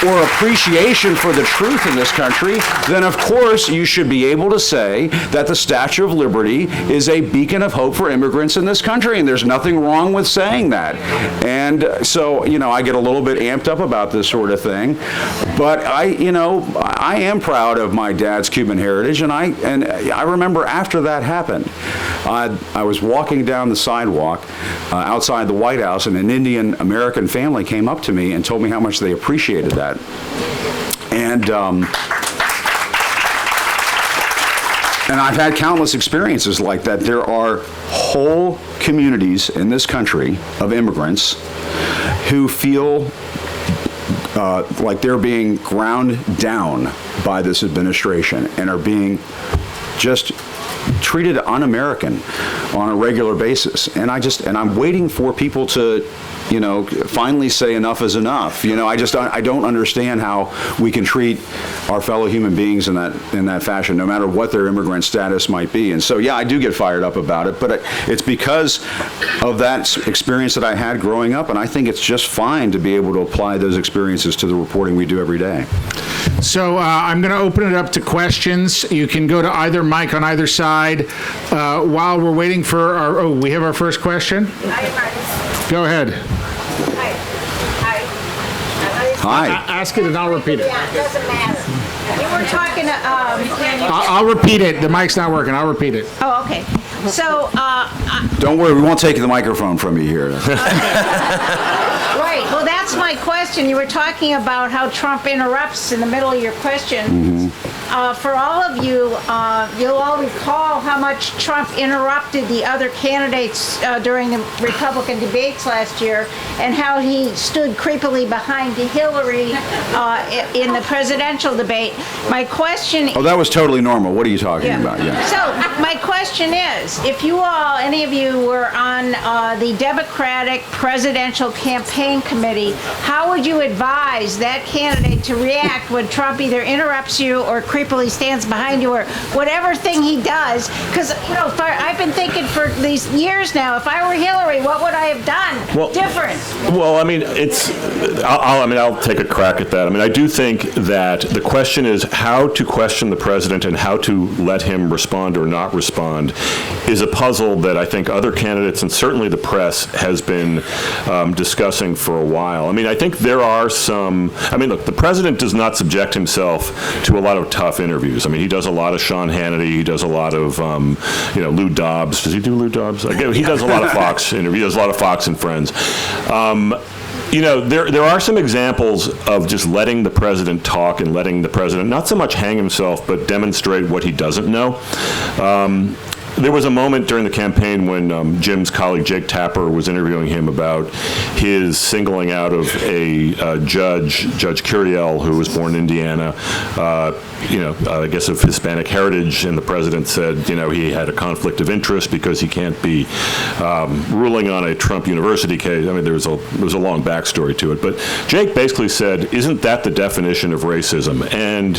or appreciation for the truth in this country, then of course you should be able to say that the Statue of Liberty is a beacon of hope for immigrants in this country, and there's nothing wrong with saying that. And so, I get a little bit amped up about this sort of thing, but I am proud of my dad's Cuban heritage, and I remember after that happened, I was walking down the sidewalk outside the White House, and an Indian American family came up to me and told me how much they appreciated that. And I've had countless experiences like that. There are whole communities in this country of immigrants who feel like they're being ground down by this administration and are being just treated un-American on a regular basis. And I'm waiting for people to finally say enough is enough. I don't understand how we can treat our fellow human beings in that fashion, no matter what their immigrant status might be. And so, yeah, I do get fired up about it, but it's because of that experience that I had growing up, and I think it's just fine to be able to apply those experiences to the reporting we do every day. So I'm going to open it up to questions. You can go to either mic on either side. While we're waiting for we have our first question? Go ahead. Hi. Ask it and I'll repeat it. Yeah, it doesn't matter. You were talking to, I'll repeat it. The mic's not working. I'll repeat it. oh, okay. So, Don't worry, we won't take the microphone from you here. right, well, that's my question. You were talking about how Trump interrupts in the middle of your question. For all of you, you'll all recall how much Trump interrupted the other candidates during the Republican debates last year, and how he stood creepily behind Hillary in the presidential debate. My question Oh, that was totally normal. What are you talking about? Yeah. So my question is, if you all, any of you were on the Democratic Presidential Campaign Committee, how would you advise that candidate to react when Trump either interrupts you or creepily stands behind you or whatever thing he does? Because, I've been thinking for these years now, if I were Hillary, what would I have done different? Well, I'll take a crack at that. I do think that the question is how to question the president and how to let him respond or not respond is a puzzle that I think other candidates and certainly the press has been discussing for a while. I think there are some, look, the president does not subject himself to a lot of tough tough interviews. I mean, he does a lot of Sean Hannity. He does a lot of, Lou Dobbs. Does he do Lou Dobbs? He does a lot of Fox interviews. He does a lot of Fox and Friends. There are some examples of just letting the president talk and letting the president not so much hang himself, but demonstrate what he doesn't know. There was a moment during the campaign when Jim's colleague Jake Tapper was interviewing him about his singling out of a Judge Curiel, who was born in Indiana, I guess of Hispanic heritage, and the president said, he had a conflict of interest because he can't be ruling on a Trump University case. I mean, there was a long backstory to it, but Jake basically said, "Isn't that the definition of racism?" And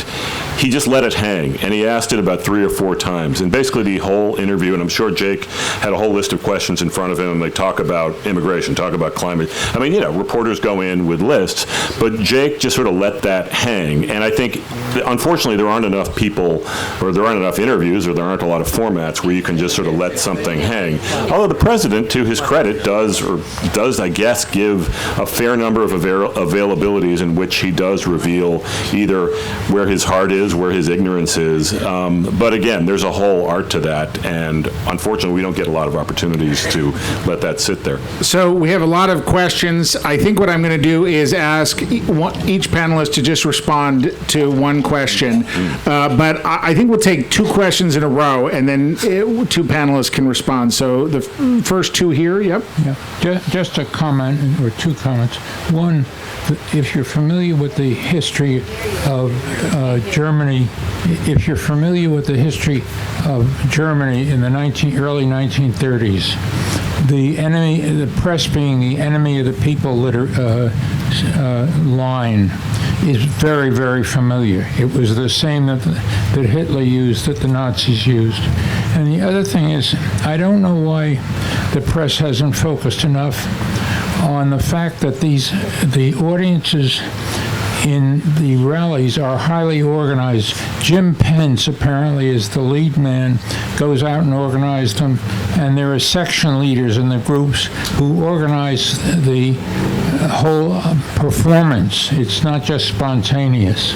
he just let it hang, and he asked it about 3 or 4 times, and basically the whole interview, and I'm sure Jake had a whole list of questions in front of him, and they talk about immigration, talk about climate. I mean, reporters go in with lists, but Jake just sort of let that hang, and I think, unfortunately, there aren't enough people, or there aren't enough interviews, or there aren't a lot of formats where you can just sort of let something hang. Although the president, to his credit, does, I guess, give a fair number of availabilities in which he does reveal either where his heart is, where his ignorance is. But again, there's a whole art to that, and unfortunately, we don't get a lot of opportunities to let that sit there. So we have a lot of questions. I think what I'm going to do is ask each panelist to just respond to one question. But I think we'll take 2 questions in a row, and then 2 panelists can respond. So the first 2 here, yep. Yeah. Just a comment, or 2 comments. One, if you're familiar with the history of Germany, in the early 1930s, the press being the enemy of the people line is very, very familiar. It was the same that Hitler used, that the Nazis used. And the other thing is, I don't know why the press hasn't focused enough on the fact that the audiences in the rallies are highly organized. Jim Pence apparently is the lead man, goes out and organizes them, and there are section leaders in the groups who organize the whole performance. It's not just spontaneous.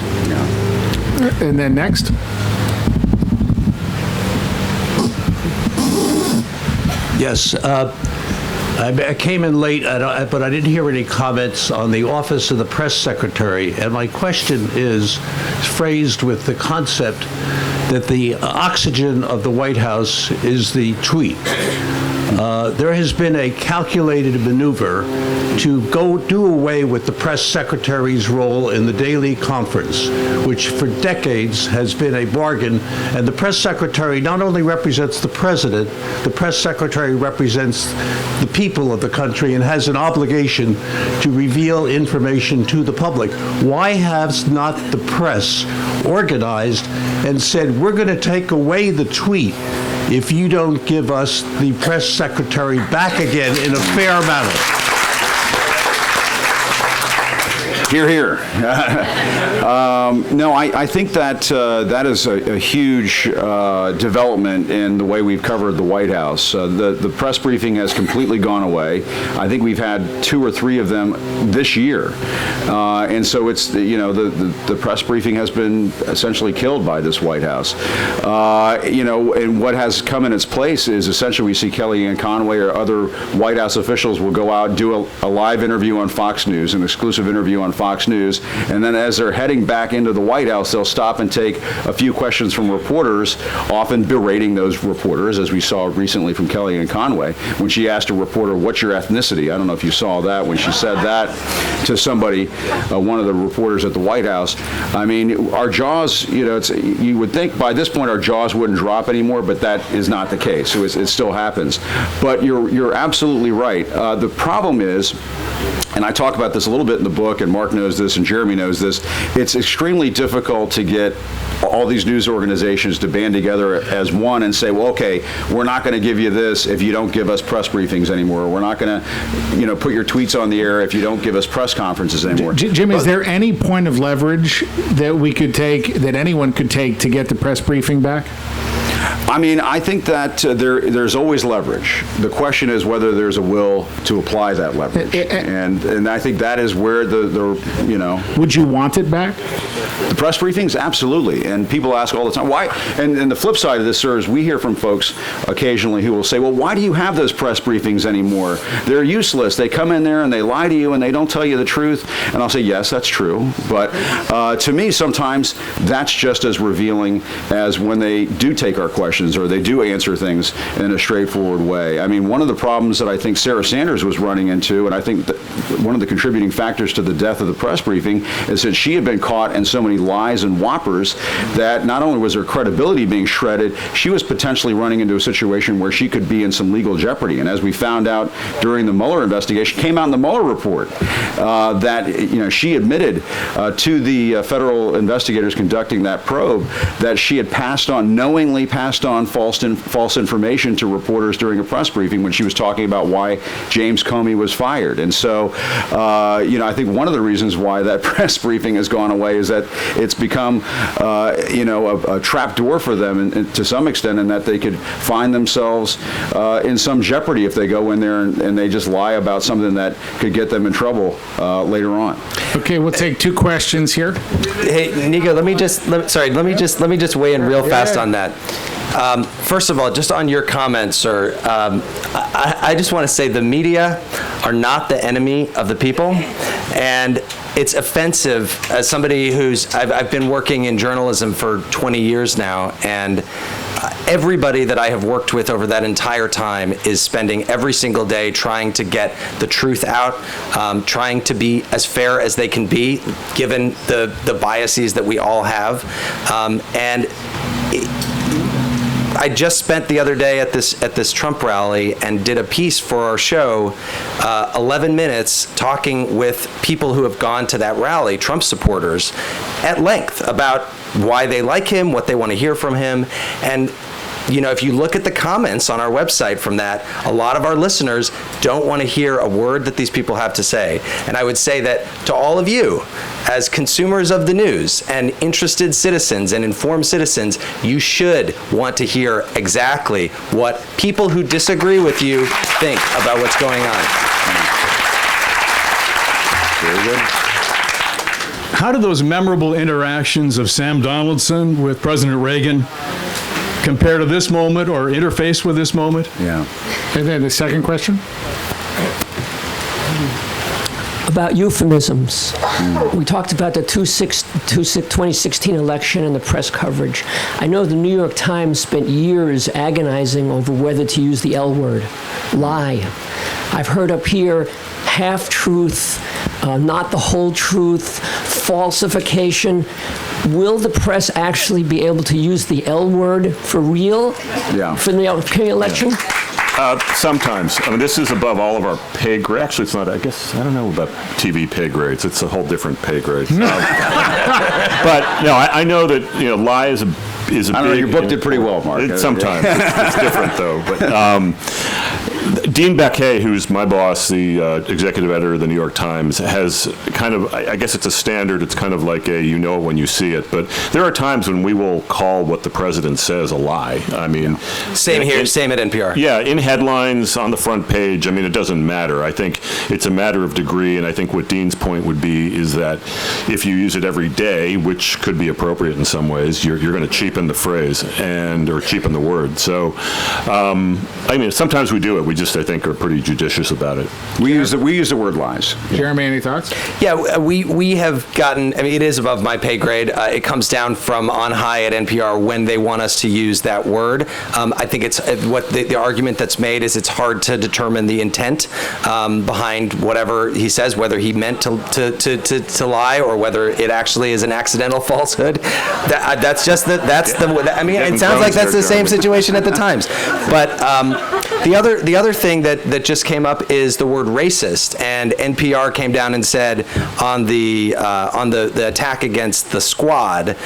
And then next. Yes. I came in late, but I didn't hear any comments on the office of the press secretary. And my question is phrased with the concept that the oxygen of the White House is the tweet. There has been a calculated maneuver to go do away with the press secretary's role in the daily conference, which for decades has been a bargain. And the press secretary not only represents the president, the press secretary represents the people of the country and has an obligation to reveal information to the public. Why has not the press organized and said, we're going to take away the tweet if you don't give us the press secretary back again in a fair manner? Hear, hear. No, I think that that is a huge development in the way we've covered the White House. The press briefing has completely gone away. I think we've had 2 or 3 of them this year. And so it's, the press briefing has been essentially killed by this White House. And what has come in its place is essentially we see Kellyanne Conway or other White House officials will go out, do a live interview on Fox News, an exclusive interview on Fox News, and then as they're heading back into the White House, they'll stop and take a few questions from reporters, often berating those reporters, as we saw recently from Kellyanne Conway, when she asked a reporter, what's your ethnicity? I don't know if you saw that, when she said that to somebody, one of the reporters at the White House. I mean, our jaws, you would think by this point our jaws wouldn't drop anymore, but that is not the case. So it still happens. But you're absolutely right. The problem is, and I talk about this a little bit in the book, and Mark knows this, and Jeremy knows this, it's extremely difficult to get all these news organizations to band together as one and say, well, okay, we're not going to give you this if you don't give us press briefings anymore. We're not going to, put your tweets on the air if you don't give us press conferences anymore. Jim, is there any point of leverage that we could take, that anyone could take to get the press briefing back? I mean, I think that there's always leverage. The question is whether there's a will to apply that leverage, and I think that is where the. Would you want it back? The press briefings, absolutely. And people ask all the time, why? And the flip side of this, sir, is we hear from folks occasionally who will say, well, why do you have those press briefings anymore? They're useless. They come in there and they lie to you and they don't tell you the truth. And I'll say, yes, that's true. But to me, sometimes that's just as revealing as when they do take our questions or they do answer things in a straightforward way. I mean, one of the problems that I think Sarah Sanders was running into, and I think that one of the contributing factors to the death of the press briefing, is that she had been caught in so many lies and whoppers that not only was her credibility being shredded, she was potentially running into a situation where she could be in some legal jeopardy. And as we found out during the Mueller investigation, came out in the Mueller report that she admitted to the federal investigators conducting that probe that she had knowingly passed on false information to reporters during a press briefing when she was talking about why James Comey was fired. And so, I think one of the reasons why that press briefing has gone away is that it's become, a trap door for them and to some extent, in that they could find themselves in some jeopardy if they go in there and they just lie about something that could get them in trouble later on. Okay, we'll take two questions here. Hey, Nicco, let me just weigh in real fast on that. First of all, just on your comments, sir, I just want to say the media are not the enemy of the people, and it's offensive as somebody I've been working in journalism for 20 years now, and everybody that I have worked with over that entire time is spending every single day trying to get the truth out, trying to be as fair as they can be, given the biases that we all have, I just spent the other day at this Trump rally and did a piece for our show, 11 minutes, talking with people who have gone to that rally, Trump supporters, at length about why they like him, what they want to hear from him. And if you look at the comments on our website from that, a lot of our listeners don't want to hear a word that these people have to say. And I would say that to all of you, as consumers of the news and interested citizens and informed citizens, you should want to hear exactly what people who disagree with you think about what's going on. Very good. How do those memorable interactions of Sam Donaldson with President Reagan compare to this moment or interface with this moment? Yeah. And then the second question? About euphemisms. We talked about the 2016 election and the press coverage. I know the New York Times spent years agonizing over whether to use the L word, lie. I've heard up here half-truth, not the whole truth, falsification. Will the press actually be able to use the L word for real for the upcoming election? Sometimes. I mean, this is above all of our pay grade. Actually, it's not. I don't know about TV pay grades. It's a whole different pay grade. But no, I know that lie is a I don't know, your book did pretty well, Mark. Sometimes. It's different, though. But Dean Baquet, who's my boss, the executive editor of the New York Times, has kind of, I guess it's a standard. It's kind of like you know it when you see it. But there are times when we will call what the president says a lie. I mean, same here, same at NPR. Yeah, in headlines, on the front page. I mean, it doesn't matter. I think it's a matter of degree. And I think what Dean's point would be is that if you use it every day, which could be appropriate in some ways, you're going to cheapen the phrase or cheapen the word. So, I mean, sometimes we do it. We just, I think, are pretty judicious about it. We use the word lies. Jeremy, any thoughts? Yeah, we have gotten, I mean, it is above my pay grade. It comes down from on high at NPR when they want us to use that word. I think it's what the argument that's made is it's hard to determine the intent behind whatever he says, whether he meant to lie or whether it actually is an accidental falsehood. That's I mean, it sounds like that's the same situation at the Times. But the other thing that just came up is the word racist, and NPR came down and said on the attack against the Squad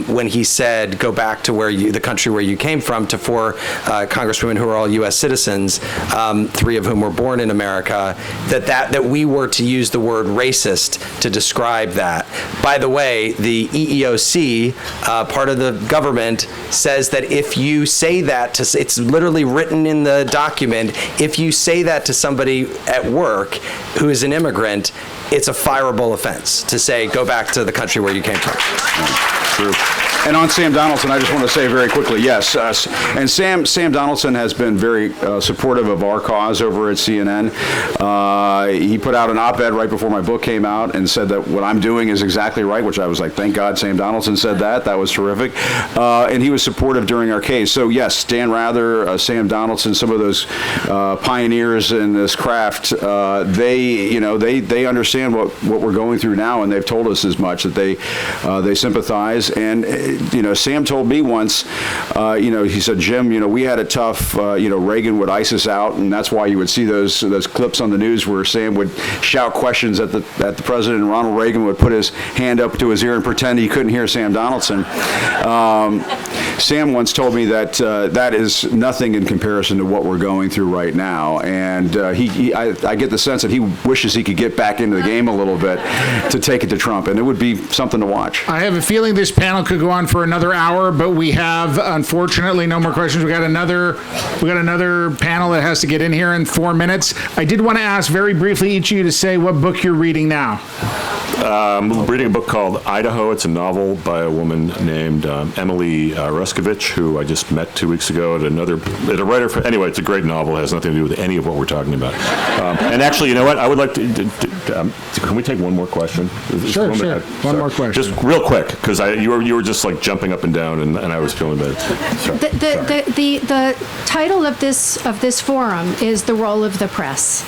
when he said go back to the country where you came from, to 4 congresswomen who are all U.S. citizens, 3 of whom were born in America, that we were to use the word racist to describe that. By the way, the EEOC, part of the government, says that if you say that it's literally written in the document, if you say that to somebody at work who is an immigrant, it's a fireable offense to say, go back to the country where you came from. True. And on Sam Donaldson, I just want to say very quickly, yes. And Sam Donaldson has been very supportive of our cause over at CNN. He put out an op-ed right before my book came out and said that what I'm doing is exactly right, which I was like, thank God Sam Donaldson said that. That was terrific. And he was supportive during our case. So yes, Dan Rather, Sam Donaldson, some of those pioneers in this craft, they understand what we're going through now, and they've told us as much that they sympathize. And Sam told me once, he said, Jim, we had it tough. Reagan would ice us out, and that's why you would see those clips on the news where Sam would shout questions at the president, and Ronald Reagan would put his hand up to his ear and pretend he couldn't hear Sam Donaldson. Sam once told me that that is nothing in comparison to what we're going through right now, and I get the sense that he wishes he could get back into the game a little bit to take it to Trump, and it would be something to watch. I have a feeling this panel could go on for another hour, but we have, unfortunately, no more questions. We got another panel that has to get in here in 4 minutes. I did want to ask very briefly each of you to say what book you're reading now. I'm reading a book called Idaho. It's a novel by a woman named Mele who I just met 2 weeks ago at a writer. Anyway, it's a great novel. It has nothing to do with any of what we're talking about. And actually, you know what? I would like to can we take one more question? Sure. One more question. Just real quick, because you were just like jumping up and down, and I was feeling bad. Sorry. The title of this forum is The Role of the Press.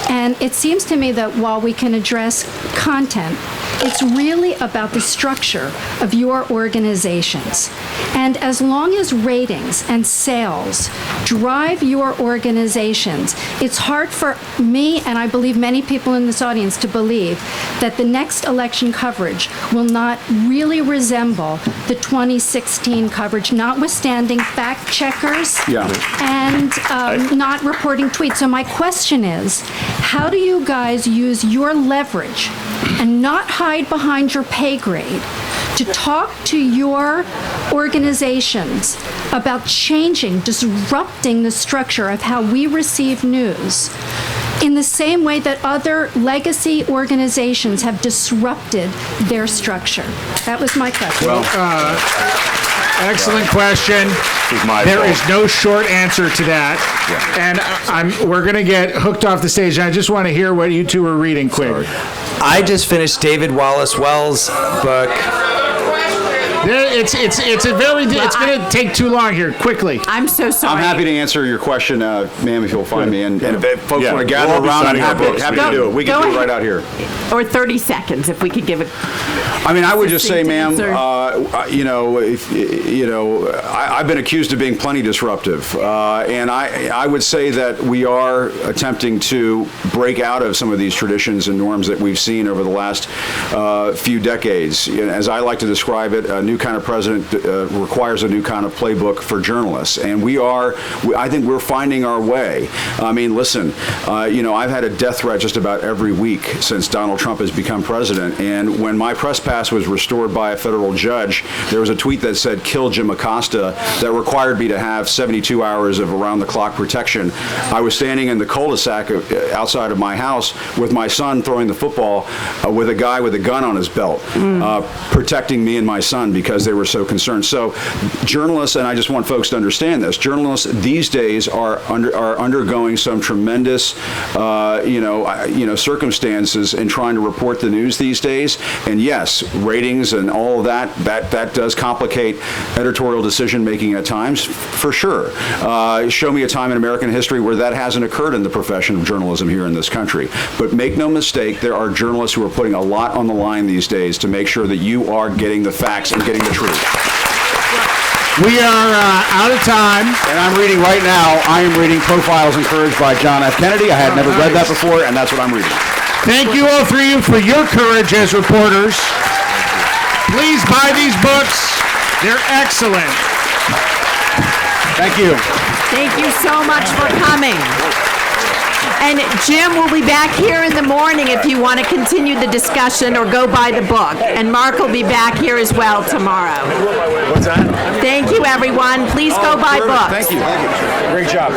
And it seems to me that while we can address content, it's really about the structure of your organizations. And as long as ratings and sales drive your organizations, it's hard for me, and I believe many people in this audience, to believe that the next election coverage will not really resemble the 2016 coverage, notwithstanding fact checkers and not reporting tweets. So my question is, how do you guys use your leverage and not hide behind your pay grade to talk to your organizations about changing, disrupting the structure of how we receive news in the same way that other legacy organizations have disrupted their structure? That was my question. Well, excellent question. There is no short answer to that. And we're going to get hooked off the stage. And I just want to hear what you two are reading quick. Sorry. I just finished David Wallace Wells' book. It's going to take too long here. Quickly. I'm so sorry. I'm happy to answer your question, ma'am, if you'll find me. And if folks want to gather around, I'm happy to do it. We can do it right out here. Or 30 seconds, if we could give it. I mean, I would just say, ma'am, I've been accused of being plenty disruptive. And I would say that we are attempting to break out of some of these traditions and norms that we've seen over the last few decades. As I like to describe it, a new kind of president requires a new kind of playbook for journalists. And I think we're finding our way. I mean, listen, I've had a death threat just about every week since Donald Trump has become president. And when my press pass was restored by a federal judge, there was a tweet that said, "Kill Jim Acosta," that required me to have 72 hours of around-the-clock protection. I was standing in the cul-de-sac outside of my house with my son throwing the football with a guy with a gun on his belt, protecting me and my son because they were so concerned. So journalists, and I just want folks to understand this, journalists these days are undergoing some tremendous circumstances in trying to report the news these days. And yes, ratings and all of that does complicate editorial decision making at times, for sure. Show me a time in American history where that hasn't occurred in the profession of journalism here in this country. But make no mistake, there are journalists who are putting a lot on the line these days to make sure that you are getting the facts and getting the truth. We are out of time. And I'm reading right now, I am reading Profiles in Courage by John F. Kennedy. I had never read that before, and that's what I'm reading. Thank you, all three of you, for your courage as reporters. Please buy these books. They're excellent. Thank you. Thank you so much for coming. And Jim will be back here in the morning if you want to continue the discussion or go buy the book. And Mark will be back here as well tomorrow. What's that? Thank you, everyone. Please go buy books. Thank you. Great job.